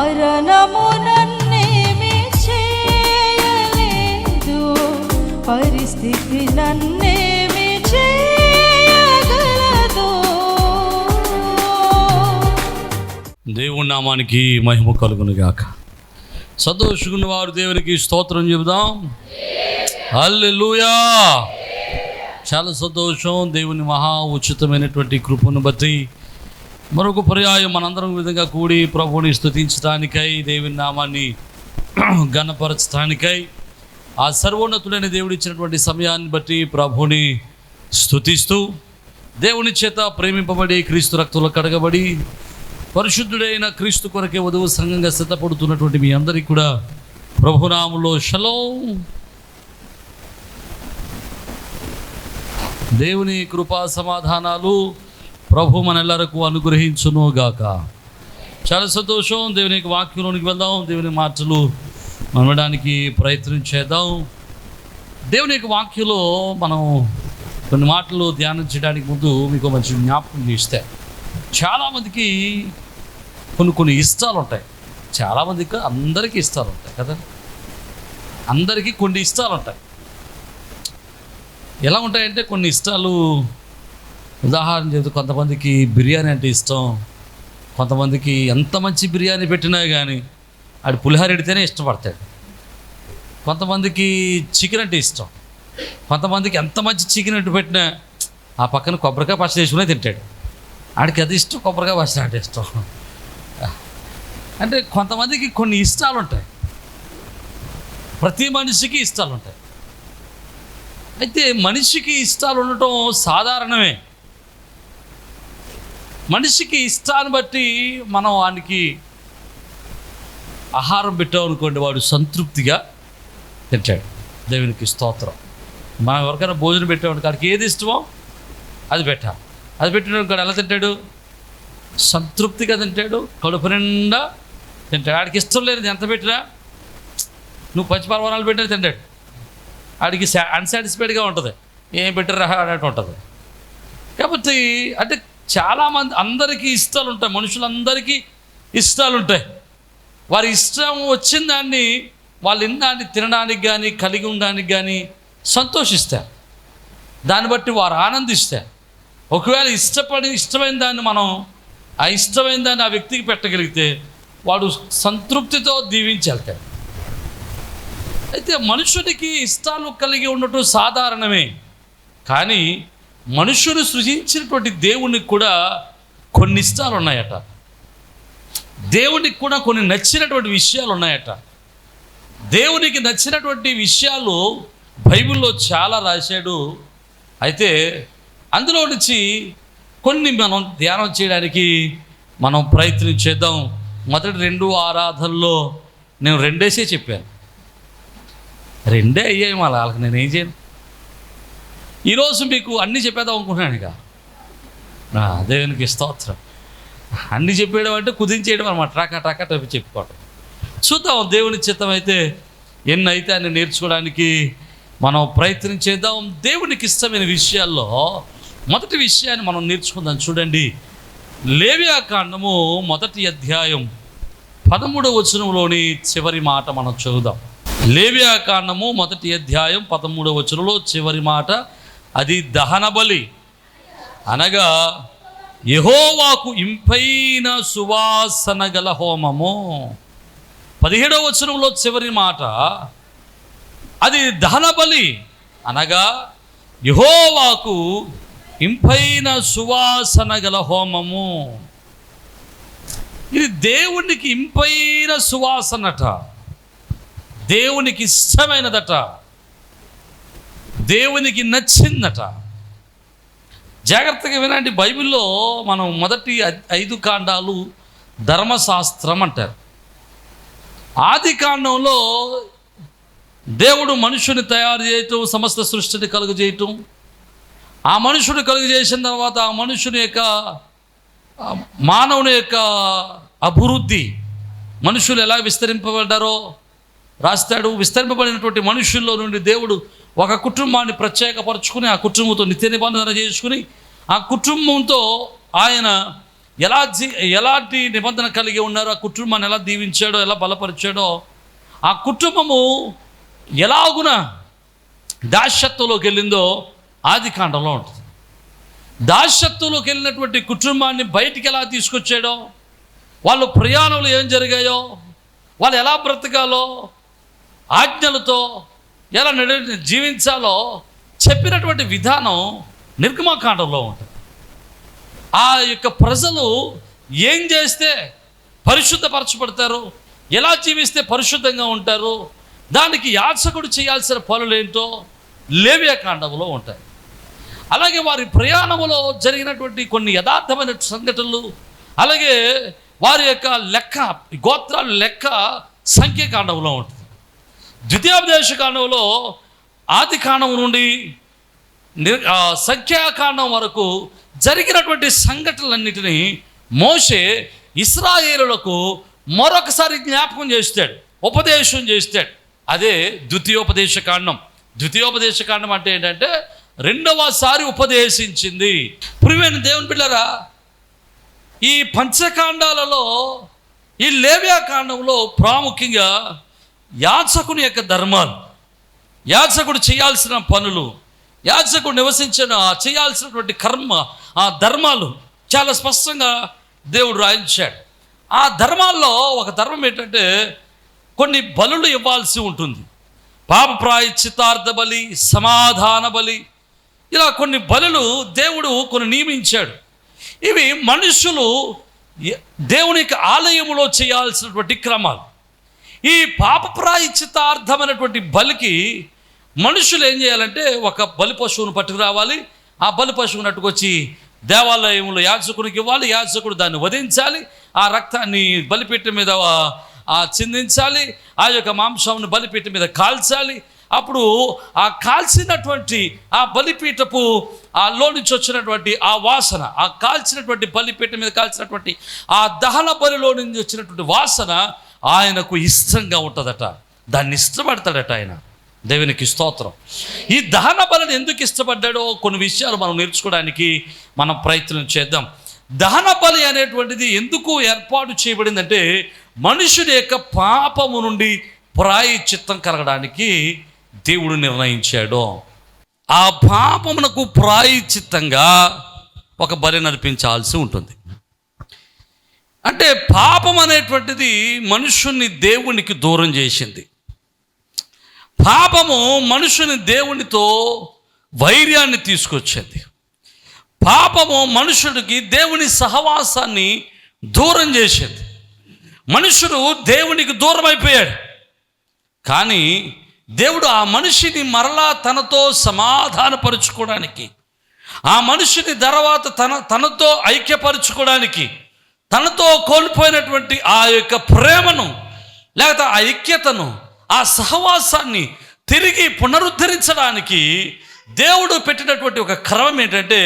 మరణము నన్నేమి చేయలేదు, పరిస్థితి నన్నేమి చేయగలదు. దేవుని నామానికి మహిమ కలుగును గాక. సంతోషుకున్న వారు దేవునికి స్తోత్రం చెబుదాం. హల్లెలూయా. చాలా సంతోషం. దేవుని మహా ఉచితమైనటువంటి కృపను బట్టి మరొక పర్యాయం మనందరం విధంగా కూడి ప్రభువుని స్తుతించడానికై, దేవుని నామాన్ని ఘనపరచడానికై, ఆ సర్వోన్నతుడైన దేవుడు ఇచ్చినటువంటి సమయాన్ని బట్టి ప్రభువుని స్తుతిస్తూ, దేవుని చేత ప్రేమింపబడి క్రీస్తు రక్తంలో కడగబడి పరిశుద్ధుడైన క్రీస్తు కొరకే వధువు సంఘంగా సిద్ధపడుతున్నటువంటి మీ అందరికీ కూడా ప్రభునామములో షలోమ్. దేవుని కృపా సమాధానాలు ప్రభు మనెల్లరకు అనుగ్రహించును గాక. చాలా సంతోషం. దేవుని యొక్క వాక్యంలోనికి వెళ్దాం. దేవుని మాటలు వినడానికి ప్రయత్నం చేద్దాం. దేవుని యొక్క వాక్యంలో మనం కొన్ని మాటలు ధ్యానం చేయడానికి ముందు మీకు మంచి జ్ఞాపకం చేస్తే, చాలామందికి కొన్ని ఇష్టాలు ఉంటాయి. చాలామందికి అందరికీ ఇష్టాలు ఉంటాయి కదా. అందరికీ కొన్ని ఇష్టాలు ఉంటాయి. ఎలా ఉంటాయంటే, కొన్ని ఇష్టాలు ఉదాహరణ చేస్తే, కొంతమందికి బిర్యానీ అంటే ఇష్టం. కొంతమందికి ఎంత మంచి బిర్యానీ పెట్టినా కానీ ఆడు పులిహోర ఎడితేనే ఇష్టపడతాడు. కొంతమందికి చికెన్ అంటే ఇష్టం. కొంతమందికి ఎంత మంచి చికెన్ ఎట్టు పెట్టినా ఆ పక్కన కొబ్బరికాయ పచ్చడి వేసుకునే తింటాడు. ఆడికి అది ఇష్టం, కొబ్బరికాయ పచ్చడి అంటే ఇష్టం. అంటే కొంతమందికి కొన్ని ఇష్టాలు ఉంటాయి. ప్రతి మనిషికి ఇష్టాలు ఉంటాయి. అయితే మనిషికి ఇష్టాలు ఉండటం సాధారణమే. మనిషికి ఇష్టాన్ని బట్టి మనం వానికి ఆహారం పెట్టామనుకోండి, వాడు సంతృప్తిగా తింటాడు. దేవునికి స్తోత్రం. మనం ఎవరికైనా భోజనం పెట్టామనుకో, వాడికి ఏది ఇష్టమో అది పెట్టాలి. అది పెట్టినప్పుడు ఎలా తింటాడు? సంతృప్తిగా తింటాడు, కడుపు నిండా తింటాడు. ఆడికి ఇష్టం లేనిది ఎంత పెట్టినా, నువ్వు పచ్చిపర్వణాలు పెట్టినా తింటాడు. ఆడికి అన్సాటిస్ఫైడ్గా ఉంటుంది, ఏం పెట్టారా అన్నట్టు ఉంటుంది. కాబట్టి అంటే చాలామంది, అందరికీ ఇష్టాలు ఉంటాయి. మనుషులందరికీ ఇష్టాలు ఉంటాయి. వారి ఇష్టం వచ్చిన దాన్ని వాళ్ళు దాన్ని తినడానికి కానీ, కలిగి ఉండడానికి కానీ సంతోషిస్తారు. దాన్ని బట్టి వారు ఆనందిస్తారు. ఒకవేళ ఇష్టమైన దాన్ని మనం ఆ ఇష్టమైన దాన్ని ఆ వ్యక్తికి పెట్టగలిగితే వాడు సంతృప్తితో దీవించి వెళ్తాడు. అయితే మనుషుడికి ఇష్టాలు కలిగి ఉండటం సాధారణమే. కానీ మనుషుడు సృజించినటువంటి దేవునికి కూడా కొన్ని ఇష్టాలు ఉన్నాయట. దేవునికి కూడా కొన్ని నచ్చినటువంటి విషయాలు ఉన్నాయట. దేవునికి నచ్చినటువంటి విషయాలు బైబిల్లో చాలా రాశాడు. అయితే అందులో నుంచి కొన్ని మనం ధ్యానం చేయడానికి మనం ప్రయత్నం చేద్దాం. మొదటి 2 ఆరాధనలో నేను 2 చెప్పాను. 2 అయ్యాయి. మళ్ళీ వాళ్ళకి నేను ఏం చేయను. ఈరోజు మీకు అన్నీ చెప్పేద్దాం అనుకుంటున్నాను. ఇక దేవునికి స్తోత్రం. అన్నీ చెప్పేయడం అంటే కుదించేయడం అన్నమాట. ట్రాకా టైపు చెప్పుకోవడం. చూద్దాం దేవుని చిత్తం అయితే ఎన్ని అయితే అన్ని నేర్చుకోవడానికి మనం ప్రయత్నం చేద్దాం. దేవునికి ఇష్టమైన విషయాల్లో మొదటి విషయాన్ని మనం నేర్చుకుందాం. చూడండి, లేవియాకాండము 1వ అధ్యాయం 13వ వచనంలోని చివరి మాట మనం చదువుదాం. లేవియాకాండము 1వ అధ్యాయం 13వ వచనంలో చివరి మాట, అది దహన బలి అనగా యెహోవాకు ఇంపైన సువాసన గల హోమము. 17వ వచనంలో చివరి మాట, అది దహన బలి అనగా యెహోవాకు ఇంపైన సువాసన గల హోమము. ఇది దేవునికి ఇంపైన సువాసనట, దేవునికి ఇష్టమైనదట, దేవునికి నచ్చిందట. జాగ్రత్తగా వినండి. బైబిల్లో మనం మొదటి 5 కాండాలు ధర్మశాస్త్రం అంటారు. ఆది కాండంలో దేవుడు మనుషుని తయారు చేయటం, సమస్త సృష్టిని కలుగజేయటం, ఆ మనుషుడు కలుగజేసిన తర్వాత ఆ మనుషుని యొక్క మానవుని యొక్క అభివృద్ధి, మనుషులు ఎలా విస్తరింపబడ్డారో రాస్తాడు. విస్తరింపబడినటువంటి మనుషుల్లో నుండి దేవుడు ఒక కుటుంబాన్ని ప్రత్యేకపరచుకుని ఆ కుటుంబంతో నిత్య నిబంధన చేసుకుని ఆ కుటుంబంతో ఆయన ఎలాంటి నిబంధన కలిగి ఉన్నారో, ఆ కుటుంబాన్ని ఎలా దీవించాడో, ఎలా బలపరిచాడో, ఆ కుటుంబము ఎలాగున దాస్యత్వంలోకి వెళ్ళిందో ఆది కాండంలో ఉంటుంది. దాస్యత్వంలోకి వెళ్ళినటువంటి కుటుంబాన్ని బయటికి ఎలా తీసుకొచ్చాడో, వాళ్ళు ప్రయాణంలో ఏం జరిగాయో, వాళ్ళు ఎలా బ్రతకాలో, ఆజ్ఞలతో ఎలా జీవించాలో చెప్పినటువంటి విధానం నిర్గమకాండంలో ఉంటుంది. ఆ యొక్క ప్రజలు ఏం చేస్తే పరిశుద్ధపరచబడతారు, ఎలా జీవిస్తే పరిశుద్ధంగా ఉంటారు, దానికి యాజకుడు చేయాల్సిన పనులు ఏంటో లేవియాకాండంలో ఉంటాయి. అలాగే వారి ప్రయాణంలో జరిగినటువంటి కొన్ని యథార్థమైన సంఘటనలు, అలాగే వారి యొక్క లెక్క, గోత్రాల లెక్క సంఖ్యాకాండంలో ఉంటుంది. ద్వితీయోపదేశ కాండంలో ఆది కాండం నుండి సంఖ్యాకాండం వరకు జరిగినటువంటి సంఘటనలన్నిటినీ మోషే ఇశ్రాయేలులకు మరొకసారి జ్ఞాపకం చేస్తాడు, ఉపదేశం చేస్తాడు. అదే ద్వితీయోపదేశ కాండం. ద్వితీయోపదేశ కాండం అంటే ఏంటంటే రెండవసారి ఉపదేశించింది. ప్రియమైన దేవుని బిడ్డలారా, ఈ పంచకాండాలలో ఈ లేవ్యాకాండంలో ప్రాముఖ్యంగా యాజకుని యొక్క ధర్మాలు, యాజకుడు చేయాల్సిన పనులు, యాజకుడు చేయాల్సినటువంటి కర్మ, ఆ ధర్మాలు చాలా స్పష్టంగా దేవుడు రాయించాడు. ఆ ధర్మాల్లో ఒక ధర్మం ఏంటంటే కొన్ని బలులు ఇవ్వాల్సి ఉంటుంది. పాప ప్రాయశ్చిత్తార్థ బలి, సమాధాన బలి, ఇలా కొన్ని బలులు దేవుడు కొన్ని నియమించాడు. ఇవి మనుషులు దేవుని ఆలయంలో చేయాల్సినటువంటి క్రమాలు. ఈ పాప ప్రాయశ్చిత్తార్థమైనటువంటి బలికి మనుషులు ఏం చేయాలంటే ఒక బలి పశువును పట్టుకురావాలి. ఆ బలి పశువును అట్టుకొచ్చి దేవాలయంలో యాజకునికి ఇవ్వాలి. యాజకుడు దాన్ని వధించాలి, ఆ రక్తాన్ని బలిపీఠం మీద చిందించాలి, ఆ యొక్క మాంసాన్ని బలిపీఠం మీద కాల్చాలి. అప్పుడు ఆ కాల్చినటువంటి ఆ బలిపీఠపు లో నుంచి వచ్చినటువంటి ఆ వాసన, ఆ కాల్చినటువంటి బలిపీఠం మీద కాల్చినటువంటి ఆ దహన బలిలో నుంచి వచ్చినటువంటి వాసన ఆయనకు ఇష్టంగా ఉంటుందట, దాన్ని ఇష్టపడతాడట ఆయన. దేవునికి స్తోత్రం. ఈ దహన బలిని ఎందుకు ఇష్టపడ్డాడో కొన్ని విషయాలు మనం నేర్చుకోవడానికి మనం ప్రయత్నం చేద్దాం. దహన బలి అనేటువంటిది ఎందుకు ఏర్పాటు చేయబడిందంటే మనుషుడి యొక్క పాపము నుండి ప్రాయశ్చిత్తం కలగడానికి దేవుడు నిర్ణయించాడు. ఆ పాపమునకు ప్రాయశ్చిత్తంగా ఒక బలి నడిపించాల్సి ఉంటుంది. అంటే పాపం అనేటువంటిది మనుషుని దేవునికి దూరం చేసింది. పాపము మనుషుని దేవునితో వైర్యాన్ని తీసుకొచ్చింది. పాపము మనుషుడికి దేవుని సహవాసాన్ని దూరం చేసేది. మనుషుడు దేవునికి దూరం అయిపోయాడు. కానీ దేవుడు ఆ మనిషిని మరలా తనతో సమాధానపరుచుకోవడానికి, ఆ మనిషిని తర్వాత తనతో ఐక్యపరుచుకోవడానికి, తనతో కోల్పోయినటువంటి ఆ యొక్క ప్రేమను, లేకపోతే ఆ ఐక్యతను, ఆ సహవాసాన్ని తిరిగి పునరుద్ధరించడానికి దేవుడు పెట్టినటువంటి ఒక క్రమం ఏంటంటే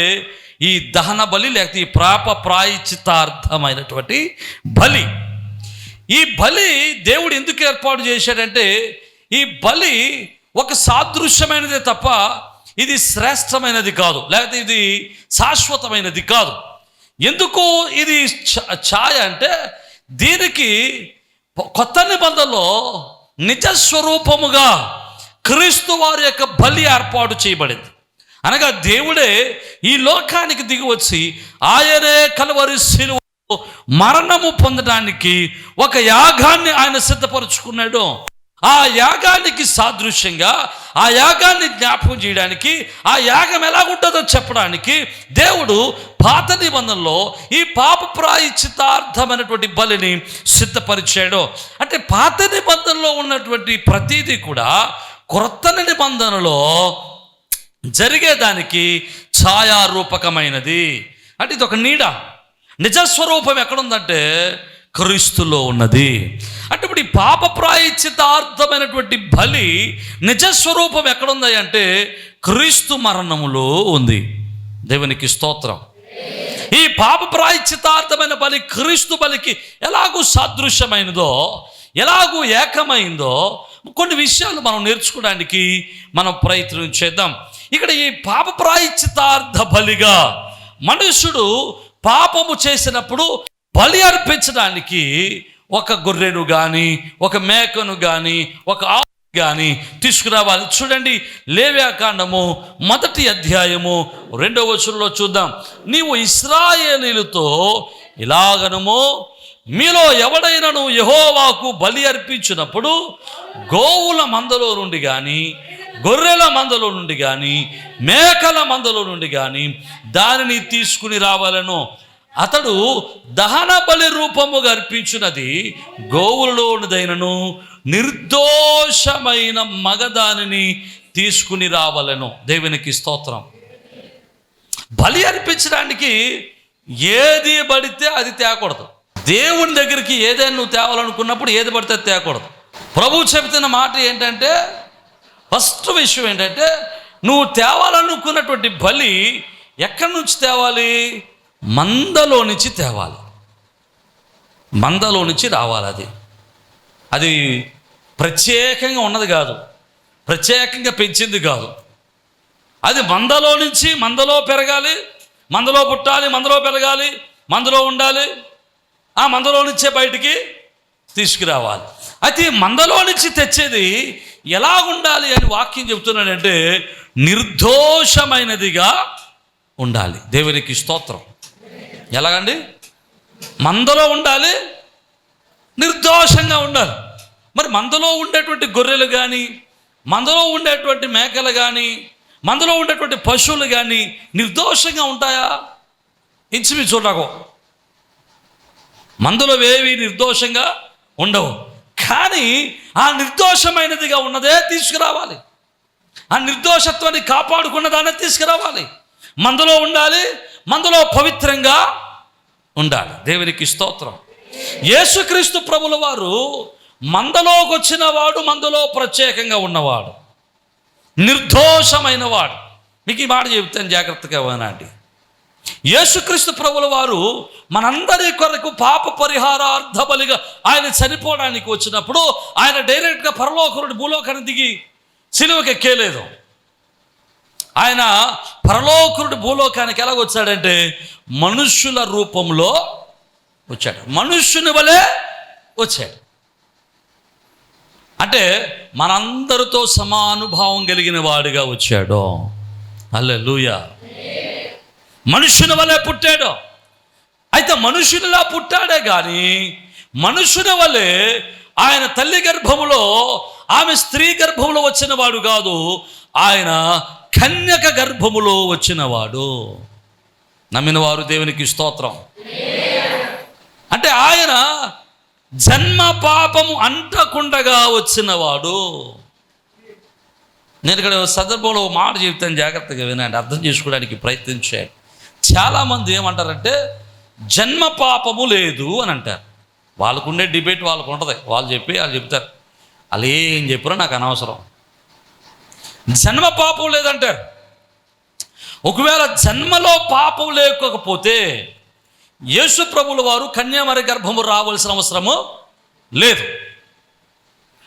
ఈ దహన బలి, లేకపోతే ఈ ప్రాయశ్చిత్తార్థమైనటువంటి బలి. ఈ బలి దేవుడు ఎందుకు ఏర్పాటు చేశాడంటే ఈ బలి ఒక సాదృశ్యమైనదే తప్ప ఇది శ్రేష్టమైనది కాదు, లేకపోతే ఇది శాశ్వతమైనది కాదు. ఎందుకు ఇది ఛాయ అంటే దీనికి కొత్త నిబంధనలో నిజస్వరూపముగా క్రీస్తు వారి యొక్క బలి ఏర్పాటు చేయబడింది. అనగా దేవుడే ఈ లోకానికి దిగివచ్చి ఆయనే కల్వరి శిలువలో మరణము పొందడానికి ఒక యాగాన్ని ఆయన సిద్ధపరుచుకున్నాడు. ఆ యాగానికి సాదృశ్యంగా, ఆ యాగాన్ని జ్ఞాపకం చేయడానికి, ఆ యాగం ఎలాగుంటుందో చెప్పడానికి దేవుడు పాత నిబంధనలో ఈ పాప ప్రాయశ్చిత్తార్థమైనటువంటి బలిని సిద్ధపరిచాడు. అంటే పాత నిబంధనలో ఉన్నటువంటి ప్రతిదీ కూడా క్రొత్త నిబంధనలో జరిగేదానికి ఛాయారూపకమైనది. అంటే ఇది ఒక నీడ. నిజస్వరూపం ఎక్కడుందంటే క్రీస్తులో ఉన్నది. అంటే ఇప్పుడు ఈ పాప ప్రాయశ్చిత్తార్థమైనటువంటి బలి నిజస్వరూపం ఎక్కడుంది అంటే క్రీస్తు మరణములో ఉంది. దేవునికి స్తోత్రం. ఈ పాప ప్రాయశ్చిత్తార్థమైన బలి క్రీస్తు బలికి ఎలాగూ సాదృశ్యమైనదో, ఎలాగూ ఏకమైందో కొన్ని విషయాలు మనం నేర్చుకోవడానికి మనం ప్రయత్నం చేద్దాం. ఇక్కడ ఈ పాప ప్రాయశ్చిత్తార్థ బలిగా మనుషుడు పాపము చేసినప్పుడు బలి అర్పించడానికి ఒక గొర్రెను కానీ, ఒక మేకను కానీ, ఒక ఆవు కానీ తీసుకురావాలి. చూడండి, లేవ్యాకాండము 1వ అధ్యాయము 2వ వచనంలో చూద్దాం. నీవు ఇశ్రాయేలీయులతో ఇలాగనము, మీలో ఎవడైనను యెహోవాకు బలి అర్పించినప్పుడు గోవుల మందలో నుండి కానీ, గొర్రెల మందలో నుండి కానీ, మేకల మందలో నుండి కానీ దానిని తీసుకుని రావాలను. అతడు దహన బలి రూపముగా అర్పించున్నది గోవులలోనిదైనను నిర్దోషమైన మగదానిని తీసుకుని రావాలను. దేవునికి స్తోత్రం. బలి అర్పించడానికి ఏది పడితే అది తేకూడదు. దేవుని దగ్గరికి ఏదైనా నువ్వు తేవాలనుకున్నప్పుడు ఏది పడితే తేకూడదు. ప్రభువు చెబుతున్న మాట ఏంటంటే, ఫస్ట్ విషయం ఏంటంటే, నువ్వు తేవాలనుకున్నటువంటి బలి ఎక్కడి నుంచి తేవాలి? మందలో నుంచి తేవాలి. మందలో నుంచి రావాలి. అది ప్రత్యేకంగా ఉన్నది కాదు, ప్రత్యేకంగా పెంచింది కాదు. అది మందలో నుంచి, మందలో పెరగాలి, మందలో పుట్టాలి, మందలో పెరగాలి, మందలో ఉండాలి, ఆ మందలో నుంచే బయటికి తీసుకురావాలి. అయితే మందలో నుంచి తెచ్చేది ఎలా ఉండాలి అని వాక్యం చెబుతున్నాడంటే, నిర్దోషమైనదిగా ఉండాలి. దేవునికి స్తోత్రం. ఎలాగండి? మందలో ఉండాలి, నిర్దోషంగా ఉండాలి. మరి మందలో ఉండేటువంటి గొర్రెలు కానీ, మందలో ఉండేటువంటి మేకలు కానీ, మందలో ఉండేటువంటి పశువులు కానీ నిర్దోషంగా ఉంటాయా? ఇంచుమించు చూడకు. మందలో ఏవి నిర్దోషంగా ఉండవు. కానీ ఆ నిర్దోషమైనదిగా ఉన్నదే తీసుకురావాలి. ఆ నిర్దోషత్వాన్ని కాపాడుకున్న దాన్ని తీసుకురావాలి. మందలో ఉండాలి, మందలో పవిత్రంగా ఉండాలి. దేవునికి స్తోత్రం. యేసుక్రీస్తు ప్రభుల వారు మందలోకి వచ్చిన వాడు, మందలో ప్రత్యేకంగా ఉన్నవాడు, నిర్దోషమైన వాడు. మీకు ఈ మాట చెబుతాను, జాగ్రత్తగా వినండి. యేసుక్రీస్తు ప్రభుల వారు మనందరి కొరకు పాప పరిహారార్థ బలిగా ఆయన చనిపోవడానికి వచ్చినప్పుడు ఆయన డైరెక్ట్గా పరలోకరుడు భూలోకాన్ని దిగి సిలువకి ఎక్కేలేదు. ఆయన పరలోకరుడు భూలోకానికి ఎలాగొచ్చాడంటే మనుష్యుల రూపంలో వచ్చాడు. మనుష్యుని వలె వచ్చాడు. అంటే మనందరితో సమానుభావం కలిగిన వాడిగా వచ్చాడు. హల్లెలూయా. మనుష్యుని వలె పుట్టాడు. అయితే మనుషునిలా పుట్టాడే కానీ మనుషుని వలె ఆయన తల్లి గర్భములో, ఆమె స్త్రీ గర్భములో వచ్చిన వాడు కాదు. ఆయన కన్యక గర్భములో వచ్చినవాడు. నమ్మిన వారు దేవునికి స్తోత్రం. అంటే ఆయన జన్మ పాపము అంటకుండగా వచ్చినవాడు. నేను ఇక్కడ సందర్భంలో మాట చెప్తాను, జాగ్రత్తగా వినండి, అర్థం చేసుకోవడానికి ప్రయత్నించాను. చాలామంది ఏమంటారంటే జన్మ పాపము లేదు అని అంటారు. వాళ్ళకుండే డిబేట్ వాళ్ళకు ఉంటుంది. వాళ్ళు చెప్తారు. వాళ్ళు ఏం చెప్పారో నాకు అనవసరం. జన్మ పాపం లేదంటారు. ఒకవేళ జన్మలో పాపం లేకపోతే యేసు ప్రభుల వారు కన్యామరి గర్భము రావాల్సిన అవసరము లేదు.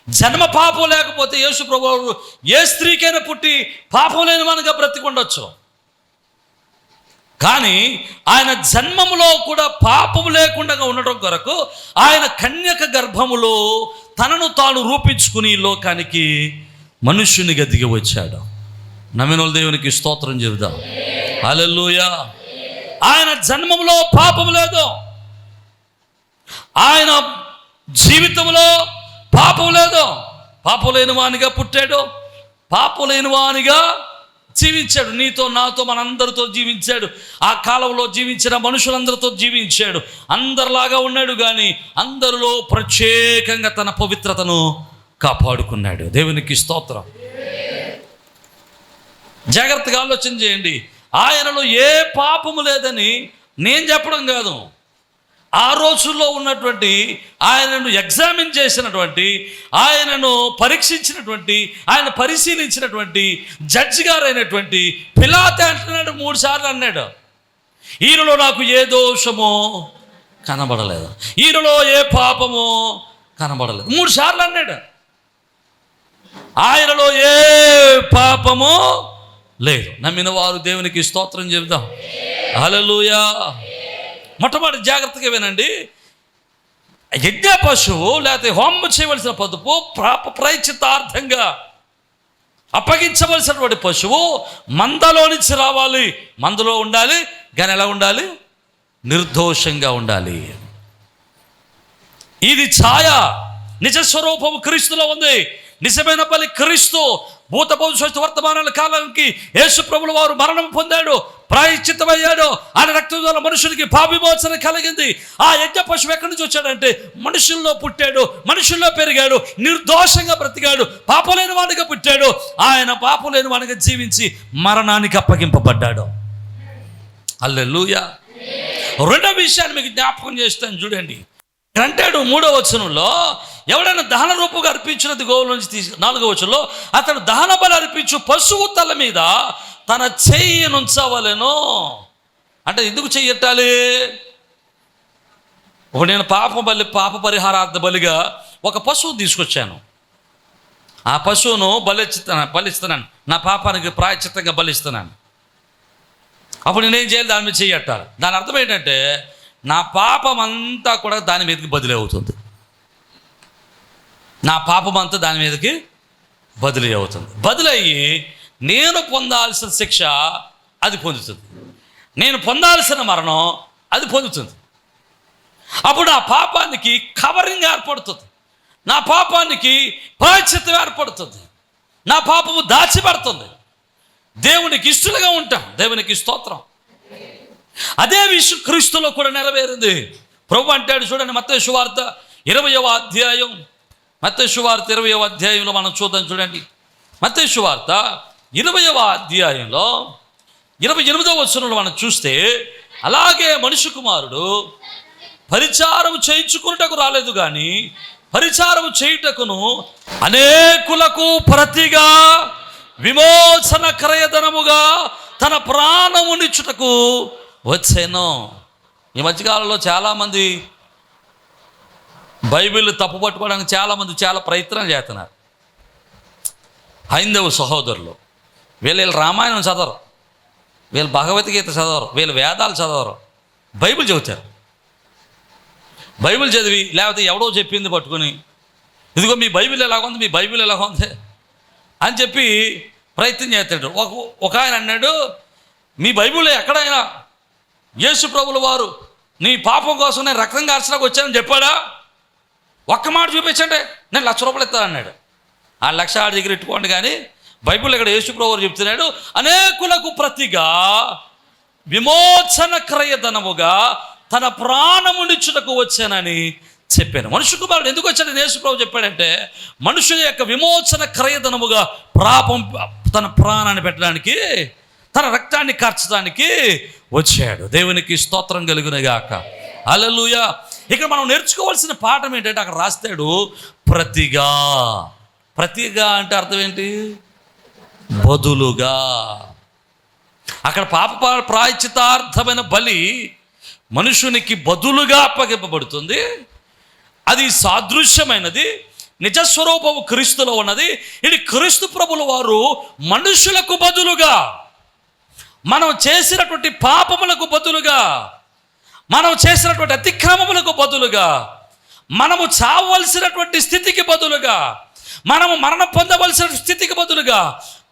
జన్మ పాపం లేకపోతే యేసు ప్రభు వారు ఏ స్త్రీకైనా పుట్టి పాపం లేని మనగా బ్రతికుండొచ్చు. కానీ ఆయన జన్మములో కూడా పాపం లేకుండా ఉండడం కొరకు ఆయన కన్యక గర్భములో తనను తాను రూపించుకుని లోకానికి మనుష్యునిగా దిగి వచ్చాడు. నమ్మినోళ్ళు దేవునికి స్తోత్రం చెబుదాం. హల్లెలూయా. ఆయన జన్మములో పాపం లేదు. ఆయన జీవితంలో పాపం లేదు. పాపం లేని వానిగా పుట్టాడు, పాపం లేని వానిగా జీవించాడు. నీతో నాతో మనందరితో జీవించాడు. ఆ కాలంలో జీవించిన మనుషులందరితో జీవించాడు. అందరిలాగా ఉన్నాడు, కానీ అందరిలో ప్రత్యేకంగా తన పవిత్రతను కాపాడుకున్నాడు. దేవునికి స్తోత్రం. జాగ్రత్తగా ఆలోచన చేయండి. ఆయనలో ఏ పాపము లేదని నేను చెప్పడం కాదు. ఆ రోజుల్లో ఉన్నటువంటి ఆయనను ఎగ్జామిన్ చేసినటువంటి, ఆయనను పరీక్షించినటువంటి, ఆయన పరిశీలించినటువంటి జడ్జి గారైనటువంటి పిలాతు అంటున్నాడు, 3 సార్లు అన్నాడు, ఈయనలో నాకు ఏ దోషమో కనబడలేదు, ఈయనలో ఏ పాపమో కనబడలేదు. 3 సార్లు అన్నాడు. ఆయనలో ఏ పాపమో లేదు. నమ్మిన వారు దేవునికి స్తోత్రం చెబుదాం. హల్లెలూయా. మొట్టమొదటి జాగ్రత్తగా వినండి. యజ్ఞ పశువు లేకపోతే హోమం చేయవలసిన పొదుపు ప్రాయశ్చిత్తార్థంగా అప్పగించవలసినటువంటి పశువు మందలో నుంచి రావాలి, మందలో ఉండాలి. కానీ ఎలా ఉండాలి? నిర్దోషంగా ఉండాలి. ఇది ఛాయ, నిజ స్వరూపము క్రీస్తులో ఉంది. నిజమైన బలి క్రీస్తు. భూత భవిష్యత్తు వర్తమానాల కాలానికి యేసు ప్రభుల వారు మరణం పొందాడు, ప్రాయశ్చిత్తమయ్యాడు. ఆయన రక్తం ద్వారా మనుషులకి పాపవిమోచన కలిగింది. ఆ యజ్ఞ పశువు ఎక్కడి నుంచి వచ్చాడంటే మనుషుల్లో పుట్టాడు, మనుషుల్లో పెరిగాడు, నిర్దోషంగా బ్రతికాడు, పాపం లేని వాడిగా పుట్టాడు. ఆయన పాపం లేని వాడిగా జీవించి మరణానికి అప్పగింపబడ్డాడు. హల్లెలూయా. రెండో విషయాన్ని మీకు జ్ఞాపకం చేస్తాను చూడండి. అంటాడు 3వ వచనంలో, ఎవడైనా దహన రూపుగా అర్పించినది గోవుల నుంచి తీసి 4వ వచనంలో, అతడు దహన బలి అర్పించు పశువు తల మీద తన చెయ్యి నుంచవలెను. అంటే ఎందుకు చెయ్యట్టాలి? నేను పాప పరిహారార్థ బలిగా ఒక పశువు తీసుకొచ్చాను. ఆ పశువును బలిస్తున్నాను, నా పాపానికి ప్రాయశ్చిత్తంగా బలిస్తున్నాను. అప్పుడు నేనేం చేయాలి? దాని మీద చెయ్యట్టాలి. దాని అర్థం ఏంటంటే నా పాపం అంతా కూడా దాని మీదకి బదిలీ అవుతుంది. నా పాపం అంతా దాని మీదకి బదిలీ అవుతుంది. బదిలయ్యి నేను పొందాల్సిన శిక్ష అది పొందుతుంది, నేను పొందాల్సిన మరణం అది పొందుతుంది. అప్పుడు ఆ పాపానికి కవరింగ్ ఏర్పడుతుంది, నా పాపానికి ప్రాయశ్చిత్తం ఏర్పడుతుంది, నా పాపము దాచిపెడుతుంది. దేవునికి ఇష్టలుగా ఉంటాం. దేవునికి స్తోత్రం. అదే విషయం క్రీస్తులో కూడా నెరవేరింది. ప్రభు అంటాడు చూడండి, మత్తయి సువార్త 20వ అధ్యాయం, మత్తయి సువార్త 20వ అధ్యాయంలో మనం చూద్దాం చూడండి. మత్తయి సువార్త 20వ అధ్యాయంలో 28వ వచనంలో మనం చూస్తే, అలాగే మనుష్య కుమారుడు పరిచారం చేయించుకున్నటకు రాలేదు కానీ పరిచారం చేయుటకును అనేకులకు ప్రతిగా విమోచన క్రయధనముగా తన ప్రాణమునిచ్చుటకు వచ్చాను. ఈ మధ్యకాలంలో చాలామంది బైబిల్ తప్పు పట్టుకోవడానికి చాలామంది చాలా ప్రయత్నం చేస్తున్నారు. హైందవ సహోదరులు వీళ్ళు రామాయణం చదవరు, వీళ్ళు భగవద్గీత చదవరు, వీళ్ళు వేదాలు చదవరు, బైబిల్ చదువుతారు. బైబిల్ చదివి లేకపోతే ఎవడో చెప్పింది పట్టుకుని, ఇదిగో మీ బైబిల్ ఎలాగుంది, మీ బైబిల్ ఎలాగుంది అని చెప్పి ప్రయత్నం చేస్తాడు. ఒక ఆయన అన్నాడు, మీ బైబిల్లో ఎక్కడైనా యేసు ప్రభుల వారు నీ పాపం కోసం నేను రక్తం కార్చడానికి వచ్చానని చెప్పాడా? ఒక్క మాట చూపించండి, నేను 1,00,000 రూపాయలు ఇస్తాను అన్నాడు. ఆ 1,00,000 ఆడి దగ్గర ఇట్టుకోండి. కానీ బైబిల్ ఇక్కడ యేసు ప్రభు వారు చెప్తున్నాడు, అనేకులకు ప్రతిగా విమోచన క్రయధనముగా తన ప్రాణమునిచ్చుటకు వచ్చానని చెప్పాను. మనుష్య కుమారుడు ఎందుకు వచ్చాడని యేసు ప్రభు చెప్పాడంటే, మనుషుల యొక్క విమోచన క్రయధనముగా తన ప్రాణాన్ని పెట్టడానికి, తన రక్తాన్ని కార్చడానికి వచ్చాడు. దేవునికి స్తోత్రం కలుగునుగాక. హల్లెలూయా. ఇక్కడ మనం నేర్చుకోవాల్సిన పాఠం ఏంటంటే, అక్కడ రాస్తాడు ప్రతిగా. ప్రతిగా అంటే అర్థం ఏంటి? బదులుగా. అక్కడ పాప ప్రాయశ్చితార్థమైన బలి మనుషునికి బదులుగా అప్పగింపబడుతుంది. అది సాదృశ్యమైనది, నిజస్వరూపము క్రీస్తులో ఉన్నది. ఇది క్రీస్తు ప్రభుల వారు మనుషులకు బదులుగా, మనం చేసినటువంటి పాపములకు బదులుగా, మనం చేసినటువంటి అతిక్రమములకు బదులుగా, మనము చావవలసినటువంటి స్థితికి బదులుగా, మనము మరణం పొందవలసిన స్థితికి బదులుగా,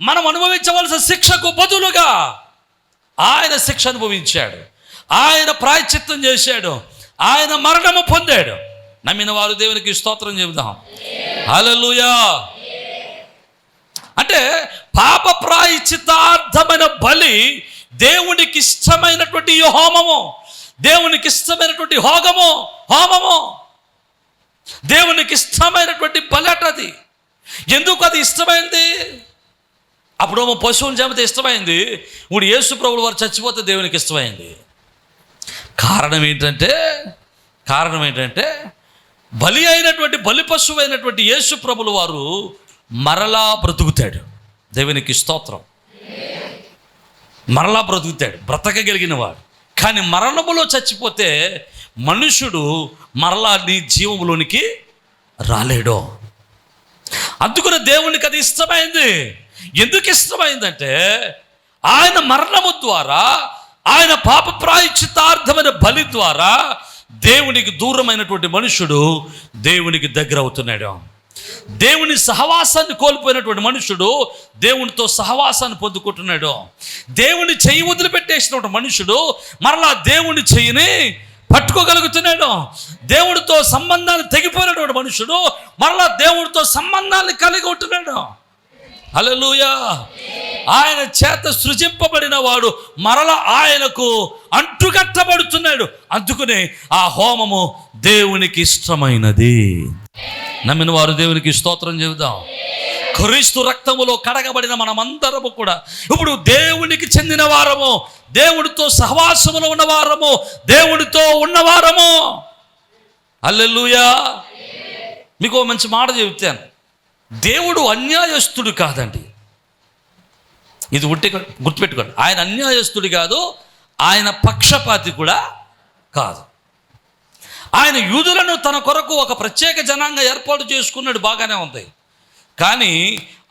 మనం అనుభవించవలసిన శిక్షకు బదులుగా ఆయన శిక్ష అనుభవించాడు, ఆయన ప్రాయశ్చిత్తం చేశాడు, ఆయన మరణము పొందాడు. నమ్మిన వారు దేవునికి స్తోత్రం చెబుదాం. హల్లెలూయా. అంటే పాప ప్రాయశ్చిత్తార్థమైన బలి దేవునికి ఇష్టమైనటువంటి హోమము, దేవునికి ఇష్టమైనటువంటి హోమము, దేవునికి ఇష్టమైనటువంటి బలటది. ఎందుకు అది ఇష్టమైంది? అప్పుడు పశువుని చంపితే ఇష్టమైంది, ఇప్పుడు యేసు ప్రభువు వారు చచ్చిపోతే దేవునికి ఇష్టమైంది. కారణం ఏంటంటే బలి అయినటువంటి బలి పశువు అయినటువంటి యేసు ప్రభుల వారు మరలా బ్రతుకుతాడు. దేవునికి స్తోత్రం. మరలా బ్రతుకుతాడు, బ్రతకగలిగిన వాడు. కానీ మరణములో చచ్చిపోతే మనుషుడు మరలా నీ జీవంలోనికి రాలేడు. అందుకని దేవునికి అది ఇష్టమైంది. ఎందుకు ఇష్టమైందంటే ఆయన మరణము ద్వారా ఆయన పాప ప్రాయశ్చిత్తార్థమైన బలి ద్వారా దేవునికి దూరమైనటువంటి మనుషుడు దేవునికి దగ్గర అవుతున్నాడు. దేవుని సహవాసాన్ని కోల్పోయినటువంటి మనుషుడు దేవునితో సహవాసాన్ని పొందుకుంటున్నాడు. దేవుని చెయ్యి వదిలిపెట్టేసినటువంటి మనుషుడు మరలా దేవుని చెయ్యిని పట్టుకోగలుగుతున్నాడు. దేవుడితో సంబంధాన్ని తెగిపోయినటువంటి మనుషుడు మరలా దేవుడితో సంబంధాన్ని కలిగి ఉంటున్నాడు. హల్లెలూయా. ఆయన చేత సృజింపబడిన వాడు మరల ఆయనకు అంటుకట్టబడుతున్నాడు. అందుకనే ఆ హోమము దేవునికి ఇష్టమైనది. నమ్మిన వారు దేవునికి స్తోత్రం చెబుదాం. క్రీస్తు రక్తములో కడగబడిన మనమందరము కూడా ఇప్పుడు దేవునికి చెందిన వారము, దేవుడితో సహవాసములో ఉన్నవారము, దేవుడితో ఉన్నవారము. హల్లెలూయా. మీకు మంచి మాట చెబుతాను, దేవుడు అన్యాయస్తుడు కాదండి. ఇది గుర్తుపెట్టుకోండి. ఆయన అన్యాయస్తుడు కాదు, ఆయన పక్షపాతి కూడా కాదు. ఆయన యూదులను తన కొరకు ఒక ప్రత్యేక జనాంగం ఏర్పాటు చేసుకున్నాడు, బాగానే ఉంది. కానీ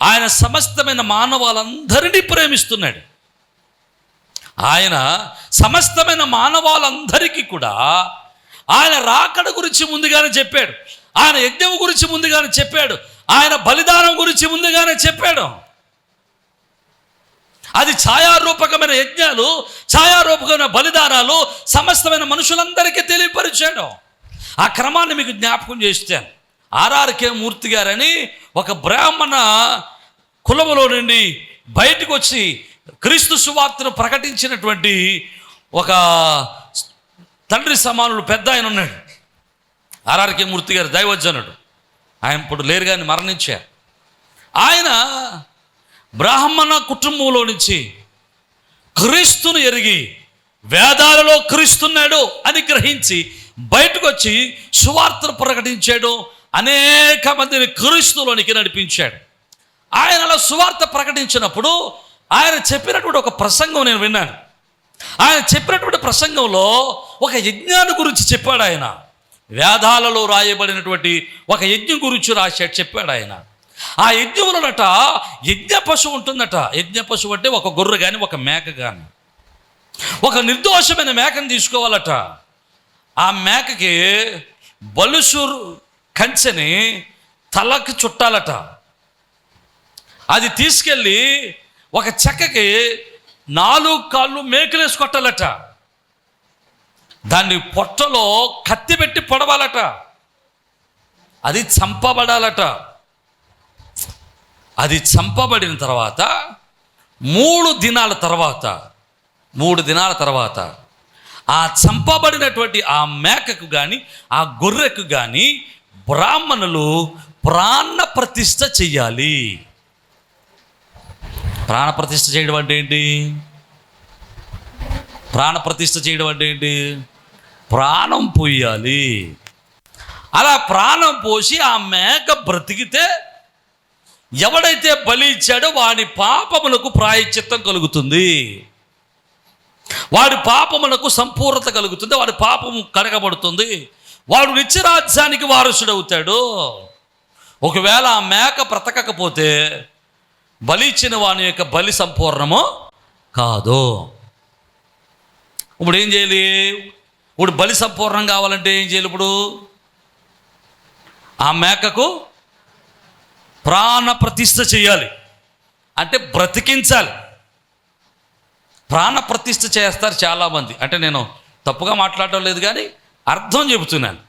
ఆయన సమస్తమైన మానవాళ్ళందరినీ ప్రేమిస్తున్నాడు. ఆయన సమస్తమైన మానవాళ్ళందరికీ కూడా ఆయన రాకడ గురించి ముందుగానే చెప్పాడు, ఆయన యజ్ఞం గురించి ముందుగానే చెప్పాడు, ఆయన బలిదానం గురించి ముందుగానే చెప్పాడు. అది ఛాయారూపకమైన యజ్ఞాలు, ఛాయారూపకమైన బలిదానాలు సమస్తమైన మనుషులందరికీ తెలియపరిచాడు. ఆ క్రమాన్ని మీకు జ్ఞాపకం చేస్తాను. ఆర్ఆర్కే మూర్తి గారని ఒక బ్రాహ్మణ కులములో నుండి బయటకు వచ్చి క్రీస్తు సువార్తను ప్రకటించినటువంటి ఒక తండ్రి సమానుడు పెద్ద ఆయన ఉన్నాడు. ఆర్ఆర్కే మూర్తి గారు దైవజనుడు. ఆయన ఇప్పుడు లేరు కానీ మరణించారు. ఆయన బ్రాహ్మణ కుటుంబంలో నుంచి క్రీస్తును ఎరిగి వేదాలలో క్రీస్తున్నాడు అని గ్రహించి బయటకు వచ్చి సువార్తను ప్రకటించాడు. అనేక మందిని క్రీస్తులోనికి నడిపించాడు. ఆయన అలా సువార్త ప్రకటించినప్పుడు ఆయన చెప్పినటువంటి ఒక ప్రసంగం నేను విన్నాను. ఆయన చెప్పినటువంటి ప్రసంగంలో ఒక యజ్ఞాన్ని గురించి చెప్పాడు. ఆయన వేదాలలో రాయబడినటువంటి ఒక యజ్ఞం గురించి చెప్పాడు ఆయన. ఆ యజ్ఞములనట యజ్ఞ పశువు ఉంటుందట. యజ్ఞ పశువు అంటే ఒక గొర్రె కానీ ఒక మేక కానీ, ఒక నిర్దోషమైన మేకను తీసుకోవాలట. ఆ మేకకి బలుసు కంచెని తలకి చుట్టాలట. అది తీసుకెళ్ళి ఒక చెక్కకి 4 కాళ్ళు మేకలేసి కొట్టాలట. దాన్ని పొట్టలో కత్తి పెట్టి పొడవాలట. అది చంపబడాలట. అది చంపబడిన తర్వాత 3 దినాల తర్వాత ఆ చంపబడినటువంటి ఆ మేకకు కానీ ఆ గొర్రెకు కానీ బ్రాహ్మణులు ప్రాణ ప్రతిష్ఠ చెయ్యాలి. ప్రాణ ప్రతిష్ఠ చేయడం అంటే ఏంటి? ప్రాణ ప్రతిష్ఠ చేయడం అంటే ఏంటి? ప్రాణం పోయాలి. అలా ప్రాణం పోసి ఆ మేక బ్రతికితే ఎవడైతే బలి ఇచ్చాడో వాడి పాపములకు ప్రాయశ్చిత్తం కలుగుతుంది, వాడి పాపములకు సంపూర్ణత కలుగుతుంది, వాడి పాపము కడగబడుతుంది, వాడు నిత్యరాజ్యానికి వారసుడవుతాడు. ఒకవేళ ఆ మేక బ్రతకకపోతే బలి ఇచ్చిన వాని యొక్క బలి సంపూర్ణమో కాదు. ఇప్పుడు ఏం చేయాలి? ఇప్పుడు బలి సంపూర్ణం కావాలంటే ఏం చేయాలి? ఇప్పుడు ఆ మేకకు ప్రాణ ప్రతిష్ఠ చేయాలి, అంటే బ్రతికించాలి. ప్రాణ ప్రతిష్ఠ చేస్తారు చాలామంది. అంటే నేను తప్పుగా మాట్లాడటం లేదు కానీ అర్థం చెబుతున్నాను.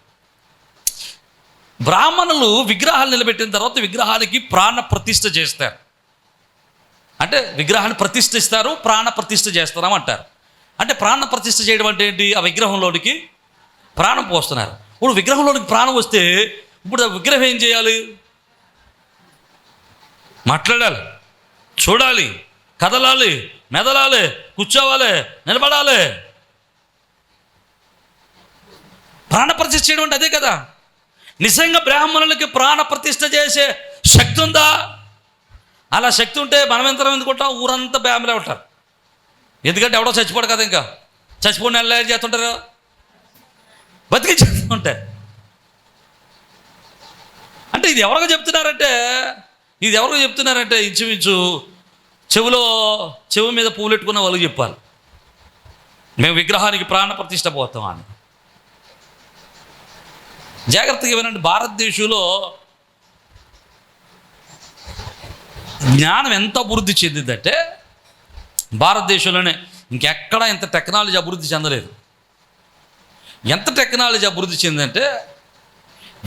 బ్రాహ్మణులు విగ్రహాలు నిలబెట్టిన తర్వాత విగ్రహాలకి ప్రాణ ప్రతిష్ఠ చేస్తారు. అంటే విగ్రహాన్ని ప్రతిష్ఠిస్తారు, ప్రాణ ప్రతిష్ఠ చేస్తారా అంటారు. అంటే ప్రాణ ప్రతిష్ఠ చేయడం అంటే ఏంటి? ఆ విగ్రహంలోనికి ప్రాణం పోస్తున్నారు. ఇప్పుడు విగ్రహంలోనికి ప్రాణం వస్తే ఇప్పుడు ఆ విగ్రహం ఏం చేయాలి? మాట్లాడాలి, చూడాలి, కదలాలి, మెదలాలి, కూర్చోవాలి, నిలబడాలి. ప్రాణ ప్రతిష్ఠ చేయడం అంటే అదే కదా. నిజంగా బ్రాహ్మణులకి ప్రాణ ప్రతిష్ఠ చేసే శక్తి ఉందా? అలా శక్తి ఉంటే మనం ఎంతరం ఎందుకుంటాం? ఊరంతా బ్రాహ్మణులే ఉంటారు. ఎందుకంటే ఎవడో చచ్చిపోడు కదా. ఇంకా చచ్చిపోయిన నెలలు ఏం చేస్తుంటారు? బతికి చేస్తుంటే. అంటే ఇది ఎవరికో చెప్తున్నారంటే ఇంచుమించు చెవి మీద పూలు పెట్టుకున్న వాళ్ళకి చెప్పాలి. మేము విగ్రహానికి ప్రాణ ప్రతిష్ట పోతాం అని. జాగ్రత్తగా వినండి, భారతదేశంలో జ్ఞానం ఎంత అభివృద్ధి చెందిందంటే భారతదేశంలోనే ఇంకెక్కడా ఇంత టెక్నాలజీ అభివృద్ధి చెందలేదు. ఎంత టెక్నాలజీ అభివృద్ధి చెందిందంటే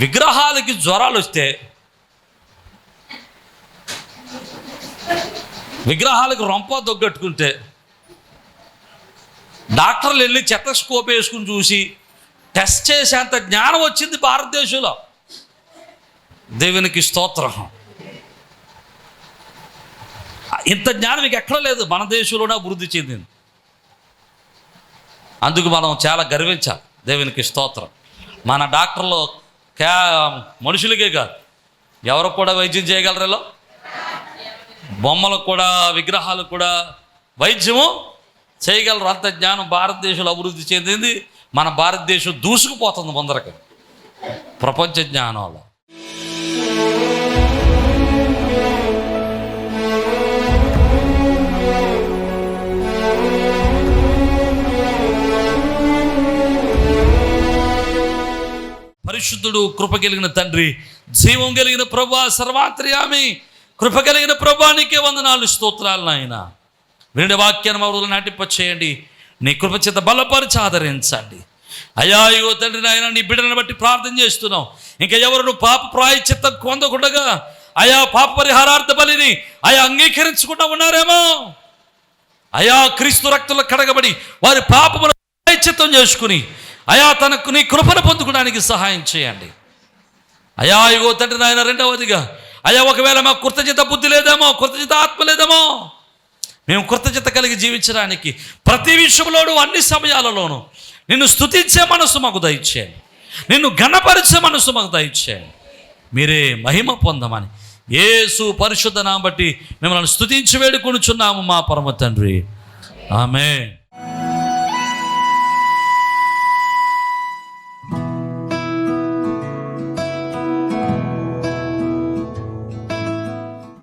విగ్రహాలకి జ్వరాలు వస్తే, విగ్రహాలకు రొంప దొగ్గట్టుకుంటే డాక్టర్లు వెళ్ళి చెత్తస్కోప్ వేసుకుని చూసి టెస్ట్ చేసేంత జ్ఞానం వచ్చింది భారతదేశంలో. దేవునికి స్తోత్రం. ఇంత జ్ఞానం మీకు ఎక్కడ లేదు, మన దేశంలోనే అభివృద్ధి చెందింది. అందుకు మనం చాలా గర్వించాలి. దేవునికి స్తోత్రం. మన డాక్టర్లు మనుషులకే కాదు, ఎవరికి కూడా వైద్యం చేయగలరలో, బొమ్మలకు కూడా విగ్రహాలకు కూడా వైద్యము చేయగలరు. అంత జ్ఞానం భారతదేశంలో అభివృద్ధి చెందింది. మన భారతదేశం దూసుకుపోతుంది ముందరకి ప్రపంచ జ్ఞానంలో. పరిశుద్ధుడు, కృప కలిగిన తండ్రి, జీవం కలిగిన ప్రభువా, సర్వాంతర్యామి, కృప కలిగిన ప్రభువానికే వందనాలు, స్తోత్రాలు నాయన. వినే వాక్యాన్ని మమ్మల్ని నాటింపచేయండి, నీ కృప చేత బలపరిచి ఆదరించండి అయ్యా. ఇగో తండ్రి నాయన, నీ బిడ్డలను బట్టి ప్రార్థన చేస్తున్నావు. ఇంకా ఎవరు పాప ప్రాయశ్చిత్తం పొందకుండగా అయా పాప పరిహారార్థ బలిని అయా అంగీకరించకుండా ఉన్నారేమో అయా, క్రీస్తు రక్తంలో కడగబడి వారి పాపమును ప్రాయశ్చిత్తం చేసుకుని అయా తనకు నీ కృపను పొందుకోవడానికి సహాయం చేయండి అయా. ఇగో తండ్రి నాయన, రెండవదిగా అయా, ఒకవేళ మాకు కృతజ్ఞత బుద్ధి లేదేమో, కృతజ్ఞత ఆత్మ లేదేమో, మేము కృతజ్ఞత కలిగి జీవించడానికి ప్రతి విషయంలోనూ అన్ని సమయాలలోనూ నిన్ను స్తుతించే మనసు మాకు దయచేయండి, నిన్ను ఘనపరిచే మనసు మాకు దయచేయండి. మీరే మహిమ పొందమని యేసు పరిశుద్ధ నామమును బట్టి మిమ్మల్ని స్తుతించి వేడుకొనుచున్నాము మా పరమ తండ్రి. ఆమేన్.